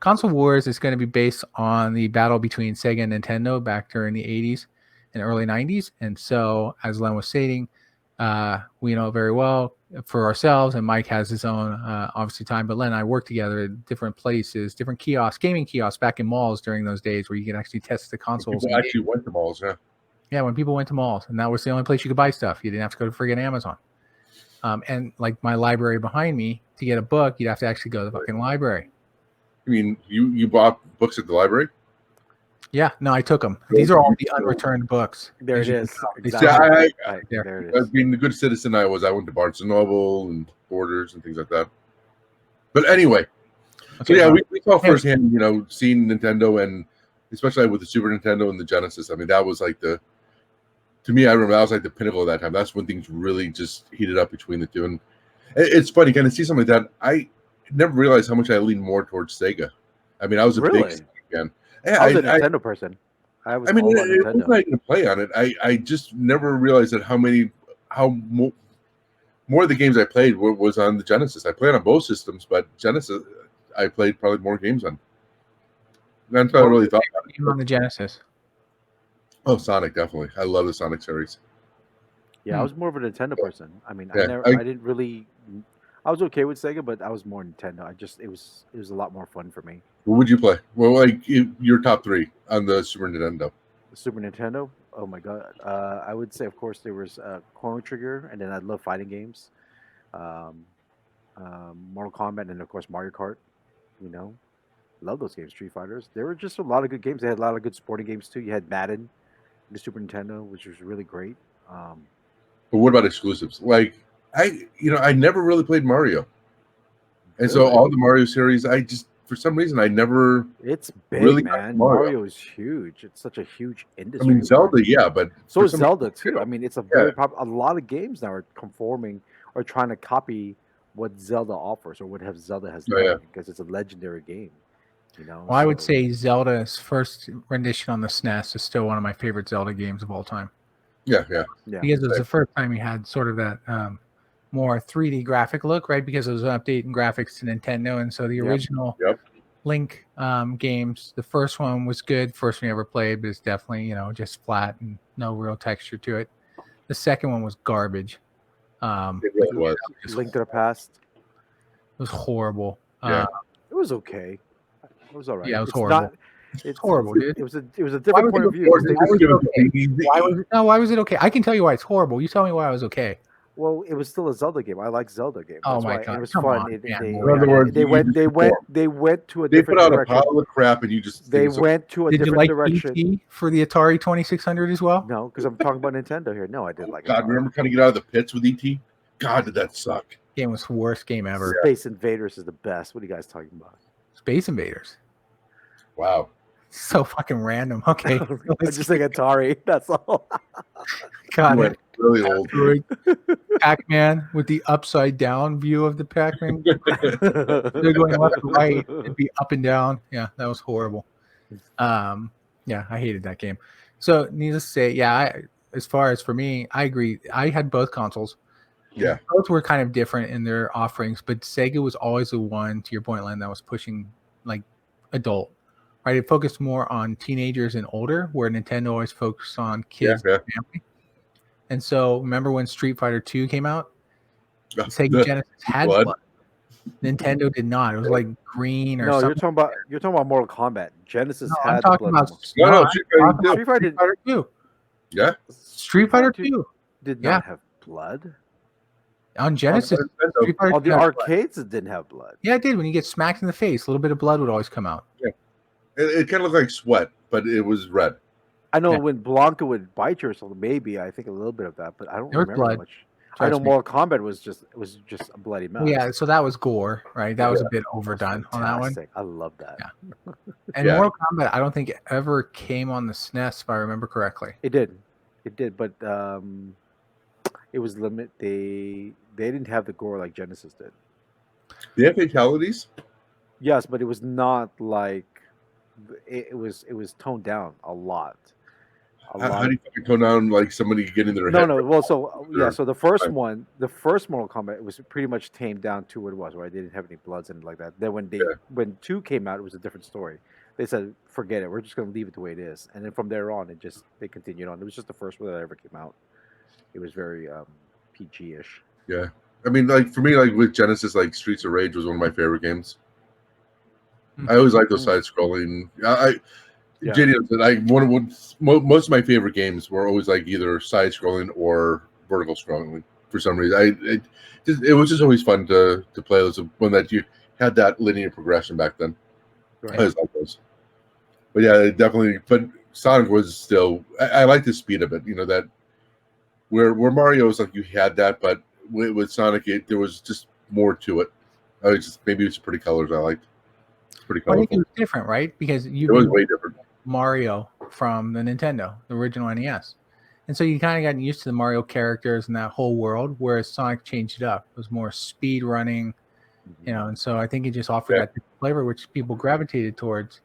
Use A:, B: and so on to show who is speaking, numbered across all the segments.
A: Console Wars is going to be based on the battle between Sega and Nintendo back during the 80s and early 90s. And so, as Len was stating, we know very well for ourselves, and Mike has his own, obviously, time. But Len and I worked together at different places, different kiosks, gaming kiosks back in malls during those days where you could actually test the consoles.
B: People actually went to malls, yeah.
A: Yeah, when people went to malls, and that was the only place you could buy stuff. You didn't have to go to friggin' Amazon. And like my library behind me, to get a book, you'd have to actually go to the fucking library.
B: I mean, you bought books at the library?
A: Yeah, no, I took them. These are all the unreturned books.
C: There it is.
B: Exactly.
C: There it is.
B: Being the good citizen I was, I went to Barnes & Noble and Borders and things like that. But anyway,
A: Okay,
B: so yeah, we saw firsthand, seeing Nintendo, and especially with the Super Nintendo and the Genesis. I mean, that was like to me, I remember that was like the pinnacle of that time. That's when things really just heated up between the two. And it's funny, kind of see something like that. I never realized how much I leaned more towards Sega. I mean, I was a big Sega fan. Yeah,
C: I was a Nintendo person.
B: I mean, it was not going to play on it. I just never realized that how more of the games I played was on the Genesis. I played on both systems, but Genesis, I played probably more games on. That's what I really thought about it.
A: On the Genesis.
B: Oh, Sonic, definitely. I love the Sonic series.
C: Yeah, I was more of a Nintendo person. I mean, I didn't really. I was okay with Sega, but I was more Nintendo. It was a lot more fun for me.
B: What would you play? Well, like your top three on the Super Nintendo.
C: The Super Nintendo? Oh my god! I would say, of course, there was Chrono Trigger, and then I love fighting games, Mortal Kombat, and of course Mario Kart. Love those games. Street Fighters. There were just a lot of good games. They had a lot of good sporting games too. You had Madden, the Super Nintendo, which was really great.
B: But what about exclusives? Like I never really played Mario, and so all the Mario series, I just for some reason I never.
C: It's big, really, man. Mario is huge. It's such a huge industry.
B: I mean, Zelda, yeah, but
C: so is Zelda too. I mean, it's a very a lot of games now are conforming or trying to copy what Zelda offers or what Zelda has done because it's a legendary game.
A: Well, I would say Zelda's first rendition on the SNES is still one of my favorite Zelda games of all time.
B: Yeah.
A: Because it was the first time you had sort of that more 3D graphic look, right? Because it was an update in graphics to Nintendo, and so the original Link games, the first one was good. First one you ever played, but it's definitely just flat and no real texture to it. The second one was garbage.
B: It really was.
C: Link to the Past.
A: It was horrible.
C: It was okay. It was all right.
A: Yeah, it was horrible.
C: It's
A: horrible, dude.
C: It was a different point of view.
A: Why was it okay? I can tell you why it's horrible. You tell me why it was okay.
C: Well, it was still a Zelda game. I like Zelda games.
A: Oh my god,
C: it was
A: come
C: fun.
A: On,
C: in other words, they went to a different
B: direction. They put out
C: direction.
B: a pile of crap, and you just
C: went to a different direction.
A: Did you like ET for the Atari 2600 as well?
C: No, because I'm talking about Nintendo here. No, I didn't like.
B: God, remember trying to get out of the pits with ET? God, did that suck?
A: Game was the worst game ever.
C: Space Invaders is the best. What are you guys talking about?
A: Space Invaders.
B: Wow.
A: So fucking random. Okay.
C: I just think Atari. That's all.
A: God,
B: really old.
A: Pac-Man with the upside down view of the Pac-Man. They're going left to right. It'd be up and down. Yeah, that was horrible. I hated that game. So needless to say, as far as for me, I agree. I had both consoles.
B: Yeah.
A: Both were kind of different in their offerings, but Sega was always the one, to your point, Len, that was pushing like adult. Right, it focused more on teenagers and older, where Nintendo always focused on kids and family. And so, remember when Street Fighter 2 came out? Sega Genesis had blood. Nintendo did not. It was like green or something.
C: No, you're talking about Mortal Kombat. Genesis had
A: blood. Street Fighter 2.
B: Yeah.
A: Street Fighter 2
C: did not have blood.
A: On Genesis,
C: the arcades it didn't have blood.
A: Yeah, it did. When you get smacked in the face, a little bit of blood would always come out.
B: Yeah. It kind of looked like sweat, but it was red.
C: I know when Blanca would bite you or something, maybe I think a little bit of that, but I don't remember much. I know Mortal Kombat was just a bloody mess.
A: Yeah, so that was gore, right? That was a bit overdone on that one.
C: I love that.
A: Yeah. And Mortal Kombat, I don't think it ever came on the SNES, if I remember correctly.
C: It did, but it was limited. They didn't have the gore like Genesis did.
B: They have fatalities?
C: Yes, but it was not like. It was toned down a lot.
B: How do you fucking tone down like somebody getting their
C: No,
B: head?
C: no. Well, so yeah. So the first
B: Right.
C: one, the first Mortal Kombat, was pretty much tamed down to what it was, right? They didn't have any bloods and like that. Then when 2 came out, it was a different story. They said, forget it. We're just going to leave it the way it is. And then from there on, they continued on. It was just the first one that ever came out. It was very PG-ish.
B: Yeah, I mean, like for me, like with Genesis, like Streets of Rage was one of my favorite games. I always like those side scrolling. JD said most of my favorite games were always like either side scrolling or vertical scrolling for some reason. It was just always fun to play those when that you had that linear progression back then.
C: Right.
B: I always like those. But yeah, definitely. But Sonic was still. I like the speed of it. You know that where Mario was like you had that, but with Sonic there was just more to it. Maybe it's pretty colors I liked. It's pretty colorful.
A: I think it was different, right? Because
B: it was way different.
A: Mario from the Nintendo, the original NES. And so you kind of got used to the Mario characters and that whole world, whereas Sonic changed it up. It was more speed running, and so I think it just offered that flavor which people gravitated towards.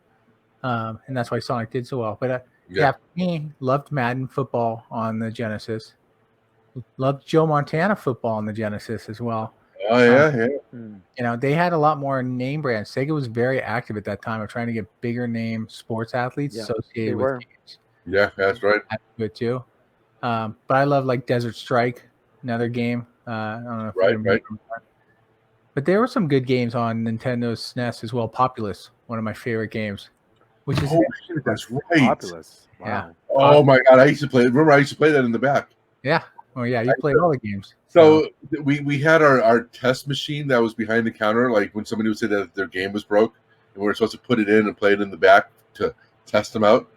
A: And that's why Sonic did so well. But for me, loved Madden football on the Genesis. Loved Joe Montana football on the Genesis as well.
B: Oh yeah.
A: They had a lot more name brands. Sega was very active at that time of trying to get bigger name sports athletes associated with games.
B: Yeah, that's right.
A: Good too. But I love like Desert Strike, another game. I don't know if you remember that. But there were some good games on Nintendo's SNES as well. Populous, one of my favorite games. Which is
B: that's right.
C: Populous. Wow.
A: Yeah.
B: Oh my god, I used to play. Remember, I used to play that in the back.
A: Yeah. Oh yeah, you played all the games.
B: So we had our test machine that was behind the counter. Like when somebody would say that their game was broke, and we were supposed to put it in and play it in the back to test them out.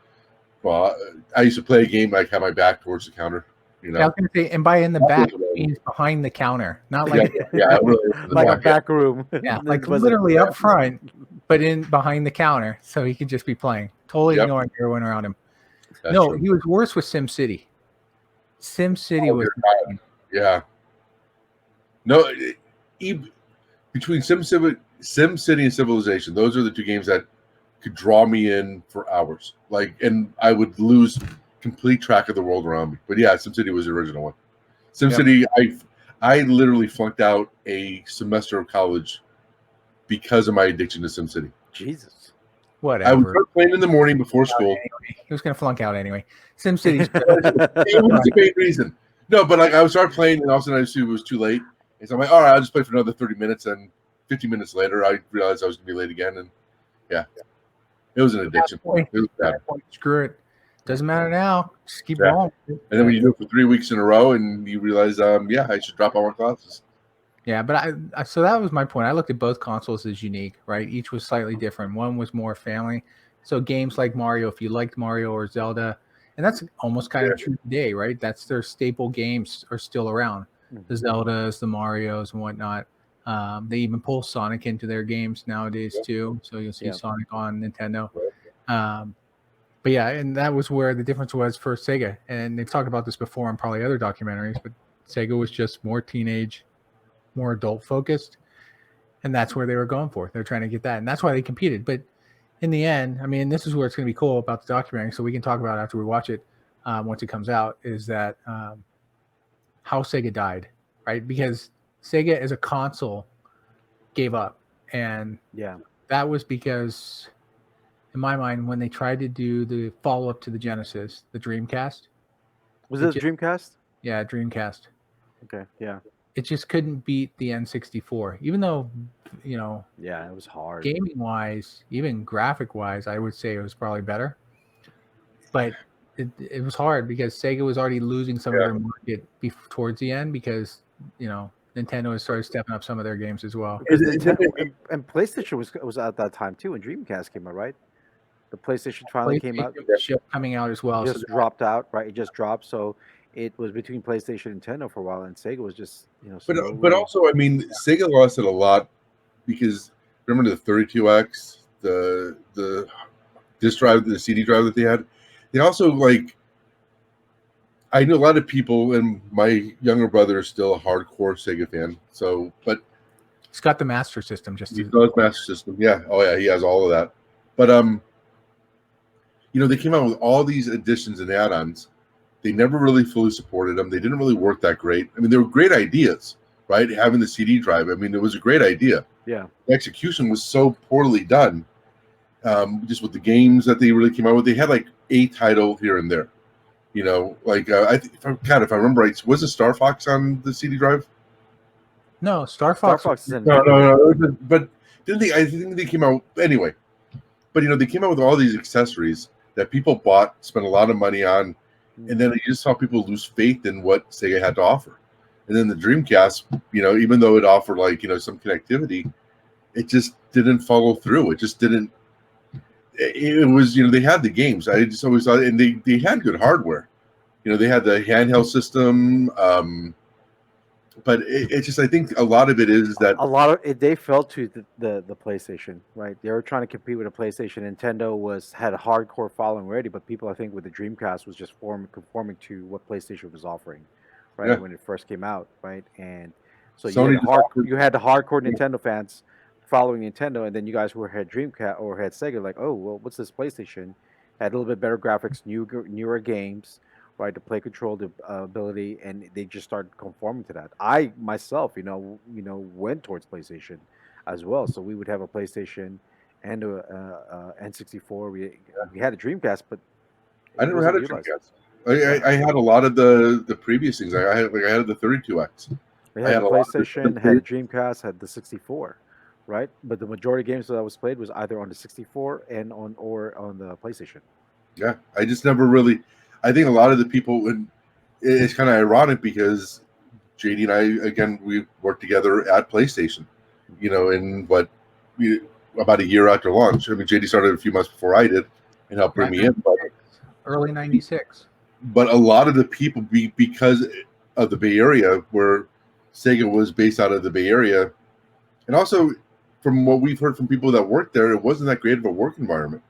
B: Well, I used to play a game like have my back towards the counter.
A: I was going to say, and by in the back means behind the counter, not like
C: like a back room.
A: Yeah, like literally up front, but in behind the counter, so he could just be playing, totally ignoring everyone around him. That's true. He was worse with SimCity. SimCity was
B: no between SimCity and Civilization, those are the two games that could draw me in for hours. And I would lose complete track of the world around me. But yeah, SimCity was the original one. SimCity, I literally flunked out a semester of college because of my addiction to SimCity.
C: Jesus.
A: Whatever.
B: I would start playing in the morning before school.
A: He was going to flunk out anyway. SimCity's
B: it was the main reason. No, but I would start playing, and all of a sudden I just knew it was too late. And so I'm like, all right, I'll just play for another 30 minutes. And 50 minutes later, I realized I was going to be late again. And it was an addiction. It was bad.
A: Screw it. Doesn't matter now. Just keep going.
B: And then when you do it for 3 weeks in a row, and you realize, I should drop all my classes.
A: Yeah, but so that was my point. I looked at both consoles as unique, right? Each was slightly different. One was more family. So games like Mario, if you liked Mario or Zelda, and that's almost kind of true today, right? That's their staple games are still around. The Zeldas, the Marios, and whatnot. They even pull Sonic into their games nowadays too. So you'll see Sonic on Nintendo. But yeah, and that was where the difference was for Sega. And they've talked about this before on probably other documentaries, but Sega was just more teenage, more adult focused. And that's where they were going for. They're trying to get that. And that's why they competed. But in the end, I mean, this is where it's going to be cool about the documentary. So we can talk about it after we watch it once it comes out, is that how Sega died, right? Because Sega as a console gave up. And that was because, in my mind, when they tried to do the follow-up to the Genesis, the Dreamcast.
C: Was it the Dreamcast?
A: Yeah, Dreamcast.
C: Okay, yeah.
A: It just couldn't beat the N64, even though,
C: it was hard.
A: Gaming-wise, even graphic-wise, I would say it was probably better. But it was hard because Sega was already losing some of their market towards the end because, Nintendo has started stepping up some of their games as well.
C: And PlayStation was at that time too, and Dreamcast came out, right? The PlayStation finally came out.
A: Coming out as well.
C: It just dropped out, right? It just dropped. So it was between PlayStation and Nintendo for a while, and Sega was just,
B: But also, I mean, Sega lost it a lot because remember the 32X, the disk drive, the CD drive that they had. They also I know a lot of people, and my younger brother is still a hardcore Sega fan. So, but
A: he's got the Master System.
B: He does Master System, yeah. Oh yeah, he has all of that. But they came out with all these additions and add-ons. They never really fully supported them. They didn't really work that great. I mean, they were great ideas, right? Having the CD drive. I mean, it was a great idea.
C: Yeah.
B: The execution was so poorly done. Just with the games that they really came out with, they had like a title here and there. Like if I remember right, wasn't Star Fox on the CD drive?
A: No, Star Fox
C: is in
B: no. But didn't they? I think they came out anyway. But they came out with all these accessories that people bought, spent a lot of money on, and then you just saw people lose faith in what Sega had to offer. And then the Dreamcast, even though it offered some connectivity, it just didn't follow through. It just didn't. It was they had the games. I just always thought, and they had good hardware. They had the handheld system. But it's just, I think a lot of it is that
C: a lot of it, they fell to the PlayStation, right? They were trying to compete with a PlayStation. Nintendo had a hardcore following already, but people, I think, with the Dreamcast was just conforming to what PlayStation was offering, right? When it first came out, right? And so you had the hardcore Nintendo fans following Nintendo, and then you guys who had Dreamcast or had Sega, like, oh, well, what's this PlayStation? Had a little bit better graphics, newer games, right, to play control the ability, and they just started conforming to that. I myself, went towards PlayStation as well. So we would have a PlayStation and a N64. We had a Dreamcast, but
B: I never had a Dreamcast. I had a lot of the previous things. I had the 32X.
C: I had a PlayStation, had a Dreamcast, had the 64, right? But the majority of games that I was played was either on the 64 or on the PlayStation.
B: Yeah, I just never really. I think a lot of the people, and it's kind of ironic because JD and I, again, we worked together at PlayStation, in about a year after launch. I mean, JD started a few months before I did and helped bring me in. But
A: early 96.
B: But a lot of the people, because of the Bay Area, where Sega was based out of the Bay Area, and also from what we've heard from people that worked there, it wasn't that great of a work environment.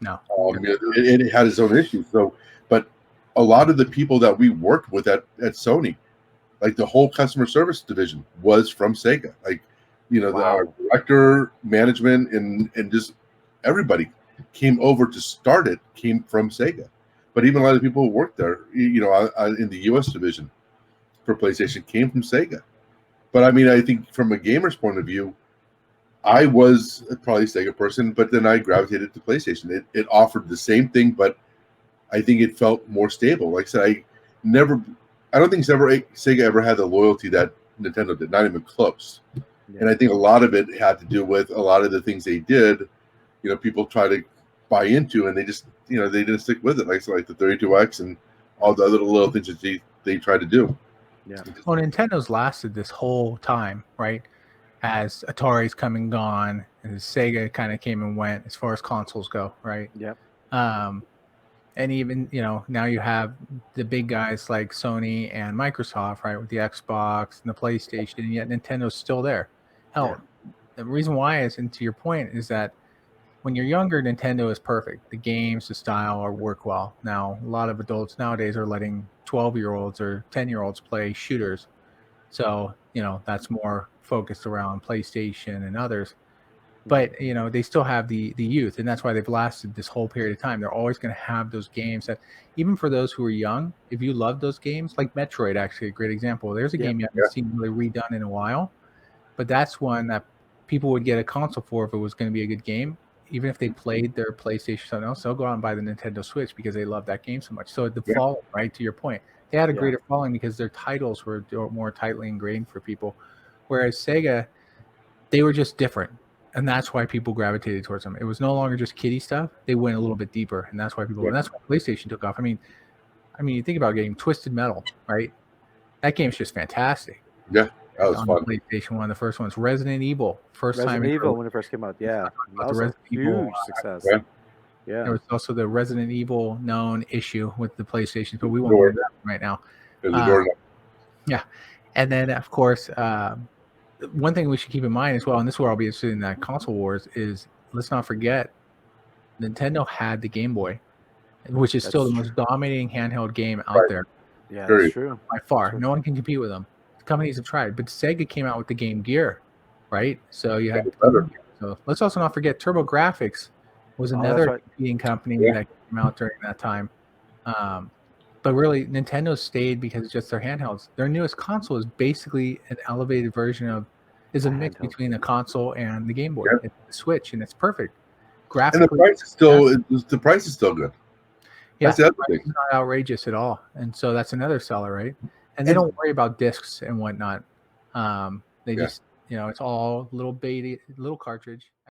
A: No.
B: It had its own issues. So, but a lot of the people that we worked with at Sony, like the whole customer service division, was from Sega. Like, our director, management, and just everybody came over to start it came from Sega. But even a lot of people who worked there, in the U.S. division for PlayStation, came from Sega. But I mean, I think from a gamer's point of view, I was probably a Sega person, but then I gravitated to PlayStation. It offered the same thing, but I think it felt more stable. Like I said, I don't think Sega ever had the loyalty that Nintendo did, not even close. Yeah. And I think a lot of it had to do with a lot of the things they did, people try to buy into, and they just, they didn't stick with it. Like the 32X and all the other little things that they tried to do.
A: Yeah. Well, Nintendo's lasted this whole time, right? As Atari's come and gone, and Sega kind of came and went as far as consoles go, right?
C: Yep.
A: And even, now you have the big guys like Sony and Microsoft, right, with the Xbox and the PlayStation, and yet Nintendo's still there. Hell, the reason why is, and to your point, is that when you're younger, Nintendo is perfect. The games, the style work well. Now, a lot of adults nowadays are letting 12-year-olds or 10-year-olds play shooters. So, that's more focused around PlayStation and others. But, they still have the youth, and that's why they've lasted this whole period of time. They're always going to have those games that, even for those who are young, if you love those games, like Metroid, actually a great example. There's a game you haven't seen really redone in a while, but that's one that people would get a console for if it was going to be a good game. Even if they played their PlayStation or something else, they'll go out and buy the Nintendo Switch because they love that game so much. So the following, right, to your point, they had a greater following because their titles were more tightly ingrained for people. Whereas Sega, they were just different. And that's why people gravitated towards them. It was no longer just kiddie stuff. They went a little bit deeper, and that's why and that's why PlayStation took off. I mean, you think about getting Twisted Metal, right? That game's just fantastic.
B: Yeah, that was
A: on
B: fun.
A: PlayStation 1, the first one's Resident Evil. Resident
C: Evil when it first came out, that was a huge success. Yeah.
A: There was also the Resident Evil known issue with the PlayStation, but we won't do that right now. Yeah, and then of course. One thing we should keep in mind as well, and this is where I'll be interested in that console wars, is let's not forget Nintendo had the Game Boy, which is still the most dominating handheld game out there.
C: Yeah, that's true.
A: By far. No one can compete with them. Companies have tried, but Sega came out with the Game Gear, right? So you had. So let's also not forget TurboGrafx was
C: Oh,
A: another
C: that's right.
A: competing company
B: Yeah.
A: that came out during that time. But really, Nintendo stayed because it's just their handhelds. Their newest console is basically an elevated version of, is a mix
C: Handheld.
A: between a console and the Game Boy.
B: Yeah.
A: It's the Switch, and it's perfect.
B: And
A: Graphically,
B: the price is still good.
A: yeah,
B: That's the other
A: price
B: thing.
A: is not outrageous at all, and so that's another seller, right? And they don't worry about discs and whatnot. They
B: Yeah.
A: just, it's all little cartridge.